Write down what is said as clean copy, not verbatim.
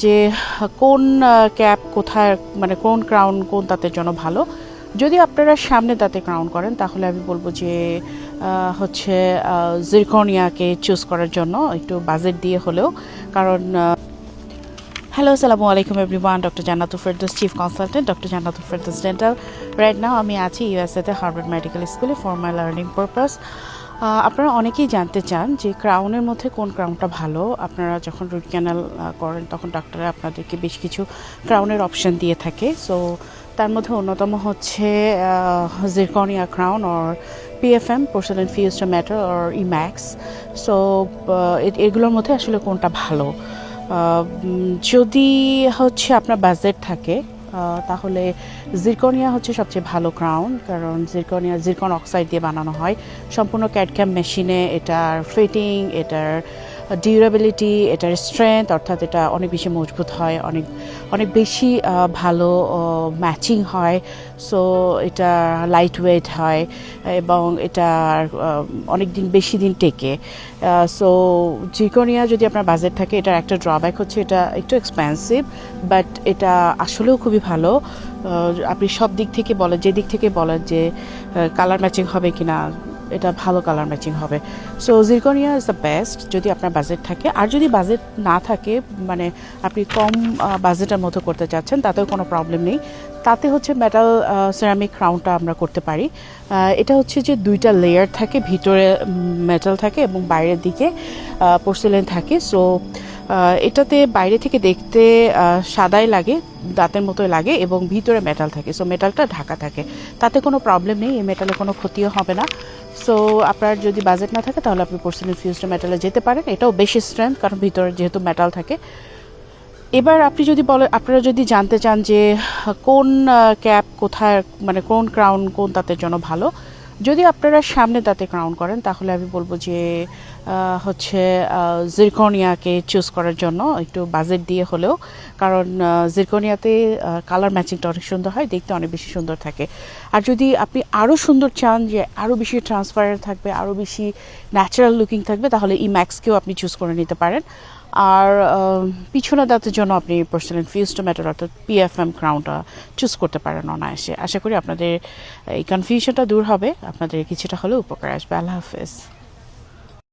যে কোন ক্যাপ কোথায় মানে কোন ক্রাউন কোন দাঁতের জন্য ভালো। যদি আপনারা সামনে দাঁতে ক্রাউন করেন তাহলে আমি বলবো যে হচ্ছে জিরকনিয়াকে চুজ করার জন্য একটু বাজেট দিয়ে হলেও, কারণ হ্যালো আসসালামু আলাইকুম everyone, doctor Jannatul Ferdous, chief consultant doctor Jannatul Ferdous dental. Right now আমি আছি ইউএসএতে হার্ভার্ড মেডিকেল স্কুলে ফর মাই লার্নিং পারপাস। আপনারা অনেকেই জানতে চান যে ক্রাউনের মধ্যে কোন ক্রাউনটা ভালো। আপনারা যখন রুট ক্যানাল করেন তখন ডাক্তাররা আপনাদেরকে বেশ কিছু ক্রাউনের অপশন দিয়ে থাকে। সো তার মধ্যে অন্যতম হচ্ছে zirconia crown or PFM, porcelain fused metal or emax. So এগুলোর মধ্যে আসলে কোনটা ভালো? যদি হচ্ছে আপনার বাজেট থাকে তাহলে জিরকনিয়া হচ্ছে সবচেয়ে ভালো ক্রাউন, কারণ জিরকনিয়া জিরকন অক্সাইড দিয়ে বানানো হয় সম্পূর্ণ ক্যাডক্যাম মেশিনে। এটার ফিটিং, এটার ডিউরেবিলিটি, এটার স্ট্রেংথ, অর্থাৎ এটা অনেক বেশি মজবুত হয়, অনেক অনেক বেশি ভালো ম্যাচিং হয়। সো এটা লাইট ওয়েট হয় এবং এটা অনেক দিন বেশি দিন টেকে। সো জিরকনিয়া যদি আপনার বাজেট থাকে, এটার একটা ড্রব্যাক হচ্ছে এটা একটু এক্সপেন্সিভ, বাট এটা আসলেও খুবই ভালো। আপনি সব দিক থেকে বলেন, যে দিক থেকে বলেন যে কালার ম্যাচিং হবে কিনা, এটা ভালো কালার ম্যাচিং হবে। সো জিরকনিয়া ইজ দ্য বেস্ট যদি আপনার বাজেট থাকে। আর যদি বাজেট না থাকে, মানে আপনি কম বাজেটের মতো করতে চাচ্ছেন, তাতেও কোনো প্রবলেম নেই। তাতে হচ্ছে মেটাল সেরামিক ক্রাউনটা আমরা করতে পারি। এটা হচ্ছে যে দুইটা লেয়ার থাকে, ভিতরে মেটাল থাকে এবং বাইরের দিকে পোর্সেলেন থাকে। সো এটাতে বাইরে থেকে দেখতে সাদাই লাগে, দাঁতের মতোই লাগে, এবং ভিতরে মেটাল থাকে। সো মেটালটা ঢাকা থাকে, তাতে কোনো প্রবলেম নেই, এই মেটালে কোনো ক্ষতিও হবে না। সো আপনার যদি বাজেট না থাকে তাহলে আপনি পোর্সেলেন ফিউজড মেটালে যেতে পারেন। এটাও বেশি স্ট্রেংথ, কারণ ভিতরে যেহেতু মেটাল থাকে। এবার আপনি যদি আপনারা যদি জানতে চান যে কোন ক্যাপ কোথায়, মানে কোন ক্রাউন কোন দাঁতের জন্য ভালো, যদি আপনারা সামনে দাঁতে ক্রাউন করেন তাহলে আমি বলবো যে হচ্ছে জিরকনিয়াকে চুজ করার জন্য একটু বাজেট দিয়ে হলেও, কারণ জিরকনিয়াতে কালার ম্যাচিংটা অনেক সুন্দর হয়, দেখতে অনেক বেশি সুন্দর থাকে। আর যদি আপনি আরও সুন্দর চান, যে আরও বেশি ট্রান্সপারেন্ট থাকবে, আরও বেশি ন্যাচারাল লুকিং থাকবে, তাহলে ইম্যাক্সকেও আপনি চুজ করে নিতে পারেন। আর পিছনে দাঁতের জন্য আপনি পোর্সেলেন ফিউজড মেটাল অর্থাৎ PFM ক্রাউনটা চুজ করতে পারেন অনায়াসে। আশা করি আপনাদের এই কনফিউশনটা দূর হবে, আপনাদের কিছুটা হলেও উপকার আসবে। আল্লাহ হাফেজ।